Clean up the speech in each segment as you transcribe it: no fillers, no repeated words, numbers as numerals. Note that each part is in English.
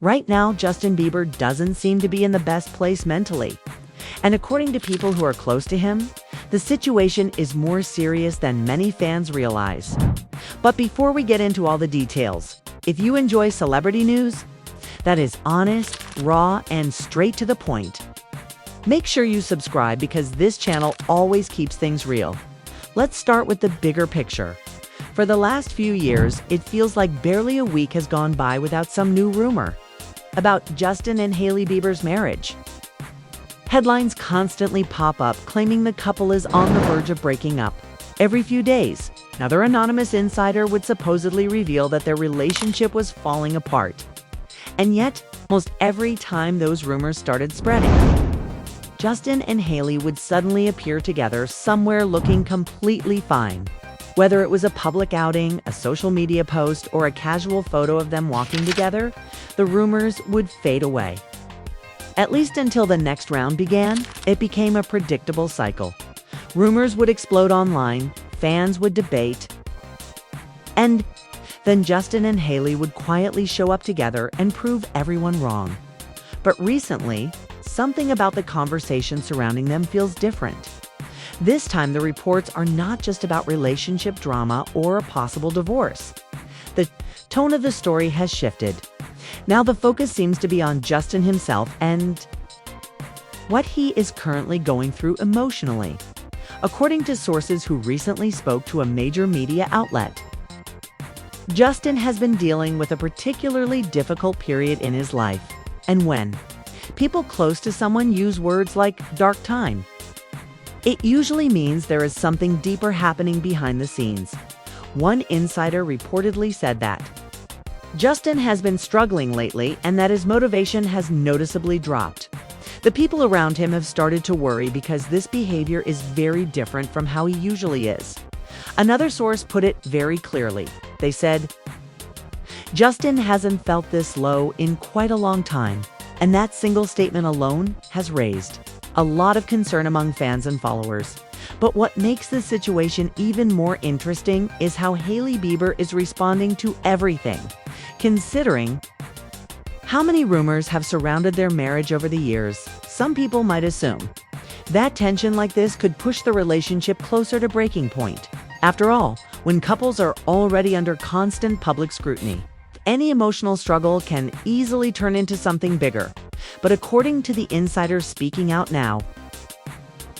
Right now, Justin Bieber doesn't seem to be in the best place mentally. And according to people who are close to him, the situation is more serious than many fans realize. But before we get into all the details, if you enjoy celebrity news that is honest, raw, and straight to the point, make sure you subscribe because this channel always keeps things real. Let's start with the bigger picture. For the last few years, it feels like barely a week has gone by without some new rumor about Justin and Hailey Bieber's marriage. Headlines constantly pop up claiming the couple is on the verge of breaking up. Every few days, another anonymous insider would supposedly reveal that their relationship was falling apart. And yet, almost every time those rumors started spreading, Justin and Hailey would suddenly appear together somewhere looking completely fine. Whether it was a public outing, a social media post, or a casual photo of them walking together, the rumors would fade away. At least until the next round began, it became a predictable cycle. Rumors would explode online, fans would debate, and then Justin and Hailey would quietly show up together and prove everyone wrong. But recently, something about the conversation surrounding them feels different. This time, the reports are not just about relationship drama or a possible divorce. The tone of the story has shifted. Now the focus seems to be on Justin himself and what he is currently going through emotionally, according to sources who recently spoke to a major media outlet. Justin has been dealing with a particularly difficult period in his life, and when people close to someone use words like dark time, it usually means there is something deeper happening behind the scenes. One insider reportedly said that Justin has been struggling lately and that his motivation has noticeably dropped. The people around him have started to worry because this behavior is very different from how he usually is. Another source put it very clearly. They said, Justin hasn't felt this low in quite a long time, and that single statement alone has raised a lot of concern among fans and followers. But what makes this situation even more interesting is how Hailey Bieber is responding to everything. Considering how many rumors have surrounded their marriage over the years, some people might assume that tension like this could push the relationship closer to breaking point. After all, when couples are already under constant public scrutiny, any emotional struggle can easily turn into something bigger. But according to the insiders speaking out now,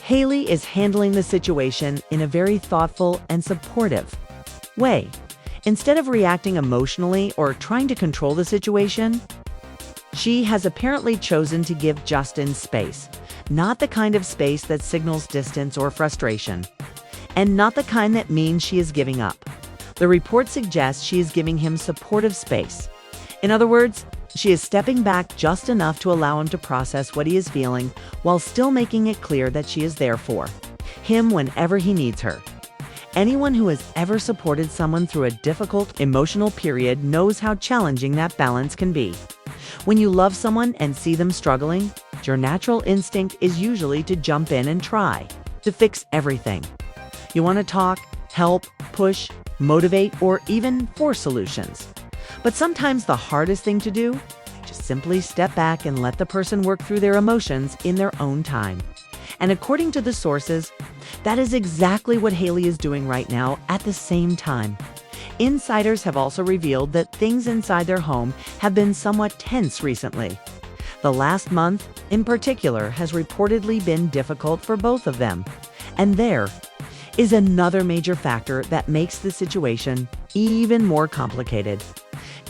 Hailey is handling the situation in a very thoughtful and supportive way. Instead of reacting emotionally or trying to control the situation, she has apparently chosen to give Justin space, not the kind of space that signals distance or frustration, and not the kind that means she is giving up. The report suggests she is giving him supportive space. In other words, she is stepping back just enough to allow him to process what he is feeling while still making it clear that she is there for him whenever he needs her. Anyone who has ever supported someone through a difficult emotional period knows how challenging that balance can be. When you love someone and see them struggling, your natural instinct is usually to jump in and try to fix everything. You want to talk, help, push, motivate, or even force solutions. But sometimes the hardest thing to do, just simply step back and let the person work through their emotions in their own time. And according to the sources, that is exactly what Hailey is doing right now at the same time. Insiders have also revealed that things inside their home have been somewhat tense recently. The last month, in particular, has reportedly been difficult for both of them. And there is another major factor that makes the situation even more complicated.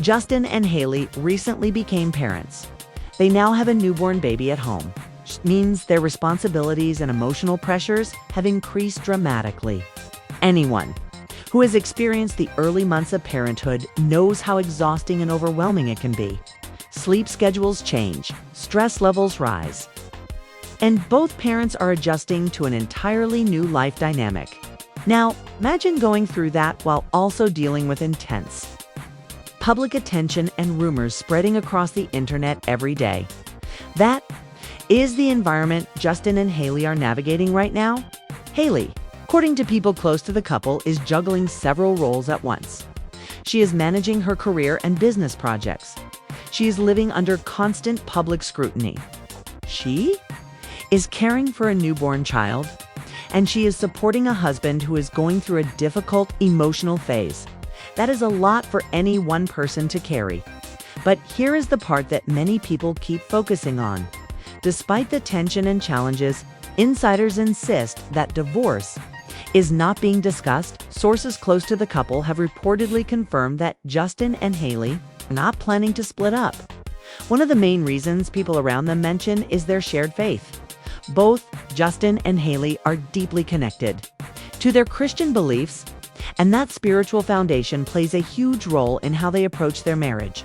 Justin and Hailey recently became parents. They now have a newborn baby at home, which means their responsibilities and emotional pressures have increased dramatically. Anyone who has experienced the early months of parenthood knows how exhausting and overwhelming it can be. Sleep schedules change, stress levels rise, and both parents are adjusting to an entirely new life dynamic. Now, imagine going through that while also dealing with intense public attention and rumors spreading across the internet every day. That is the environment Justin and Hailey are navigating right now. Hailey, according to people close to the couple, is juggling several roles at once. She is managing her career and business projects. she is living under constant public scrutiny. She is caring for a newborn child, and she is supporting a husband who is going through a difficult emotional phase. That is a lot for any one person to carry. But here is the part that many people keep focusing on. Despite the tension and challenges, insiders insist that divorce is not being discussed. Sources close to the couple have reportedly confirmed that Justin and Hailey are not planning to split up. One of the main reasons people around them mention is their shared faith. Both Justin and Hailey are deeply connected to their Christian beliefs, and that spiritual foundation plays a huge role in how they approach their marriage.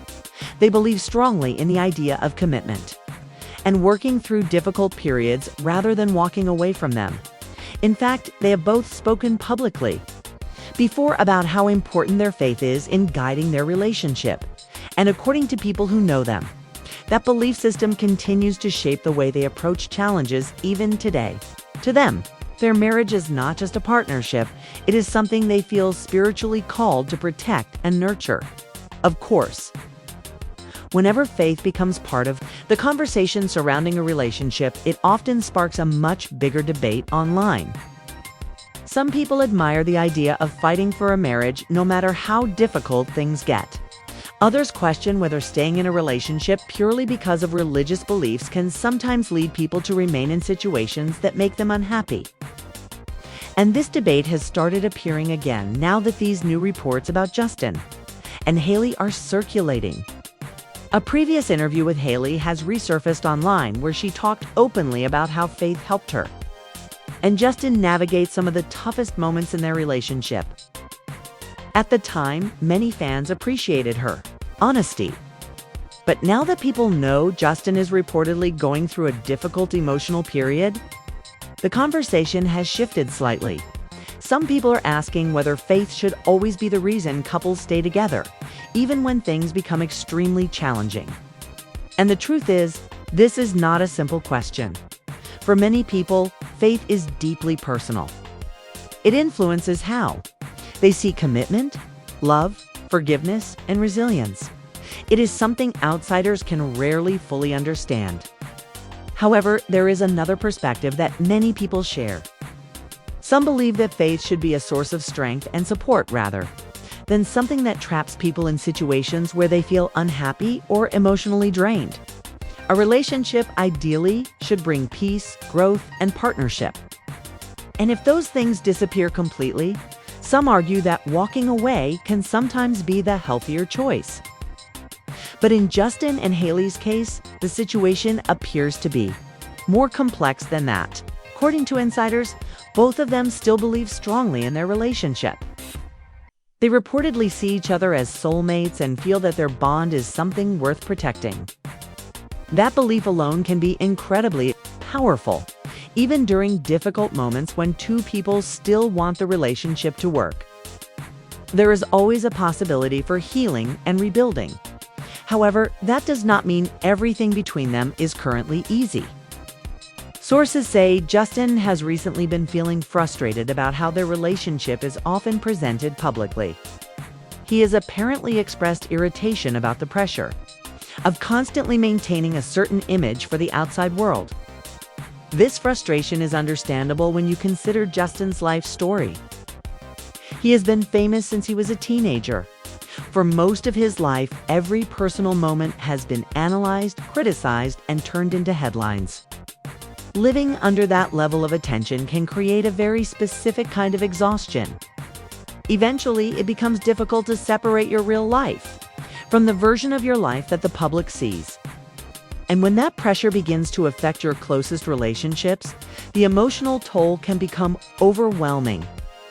They believe strongly in the idea of commitment and working through difficult periods rather than walking away from them. In fact, they have both spoken publicly before about how important their faith is in guiding their relationship. And according to people who know them, that belief system continues to shape the way they approach challenges even today. To them, their marriage is not just a partnership, it is something they feel spiritually called to protect and nurture. Of course, whenever faith becomes part of the conversation surrounding a relationship, it often sparks a much bigger debate online. Some people admire the idea of fighting for a marriage no matter how difficult things get. Others question whether staying in a relationship purely because of religious beliefs can sometimes lead people to remain in situations that make them unhappy. And this debate has started appearing again now that these new reports about Justin and Hailey are circulating. A previous interview with Hailey has resurfaced online where she talked openly about how faith helped her and Justin navigate some of the toughest moments in their relationship. At the time, many fans appreciated her honesty. But now that people know Justin is reportedly going through a difficult emotional period, the conversation has shifted slightly. Some people are asking whether faith should always be the reason couples stay together, even when things become extremely challenging. And the truth is, this is not a simple question. For many people, faith is deeply personal. It influences how they see commitment, love, forgiveness, and resilience. It is something outsiders can rarely fully understand. However, there is another perspective that many people share. Some believe that faith should be a source of strength and support rather than something that traps people in situations where they feel unhappy or emotionally drained. A relationship ideally should bring peace, growth, and partnership. And if those things disappear completely, some argue that walking away can sometimes be the healthier choice. But in Justin and Hailey's case, the situation appears to be more complex than that. According to insiders, both of them still believe strongly in their relationship. They reportedly see each other as soulmates and feel that their bond is something worth protecting. That belief alone can be incredibly powerful, even during difficult moments when two people still want the relationship to work. There is always a possibility for healing and rebuilding. However, that does not mean everything between them is currently easy. Sources say Justin has recently been feeling frustrated about how their relationship is often presented publicly. He has apparently expressed irritation about the pressure of constantly maintaining a certain image for the outside world. This frustration is understandable when you consider Justin's life story. He has been famous since he was a teenager. For most of his life, every personal moment has been analyzed, criticized, and turned into headlines. Living under that level of attention can create a very specific kind of exhaustion. Eventually, it becomes difficult to separate your real life from the version of your life that the public sees. And when that pressure begins to affect your closest relationships, the emotional toll can become overwhelming.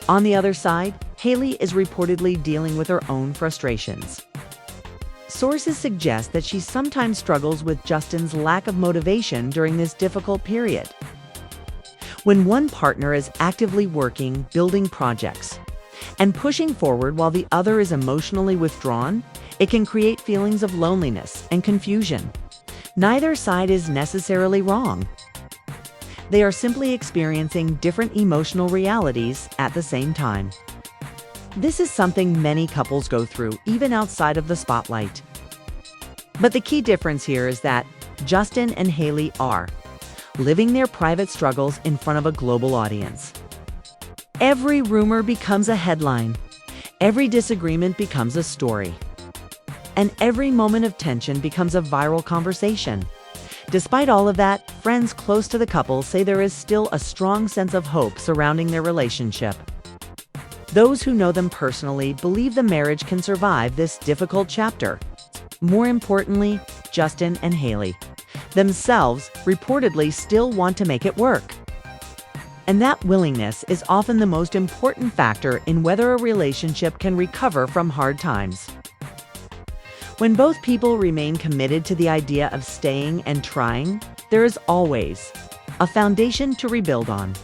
On the other side, Hailey is reportedly dealing with her own frustrations. Sources suggest that she sometimes struggles with Justin's lack of motivation during this difficult period. When one partner is actively working, building projects, and pushing forward while the other is emotionally withdrawn, it can create feelings of loneliness and confusion. Neither side is necessarily wrong. They are simply experiencing different emotional realities at the same time. This is something many couples go through, even outside of the spotlight. But the key difference here is that Justin and Hailey are living their private struggles in front of a global audience. Every rumor becomes a headline. Every disagreement becomes a story. And every moment of tension becomes a viral conversation. Despite all of that, friends close to the couple say there is still a strong sense of hope surrounding their relationship. Those who know them personally believe the marriage can survive this difficult chapter. More importantly, Justin and Hailey themselves reportedly still want to make it work. And that willingness is often the most important factor in whether a relationship can recover from hard times. When both people remain committed to the idea of staying and trying, there is always a foundation to rebuild on.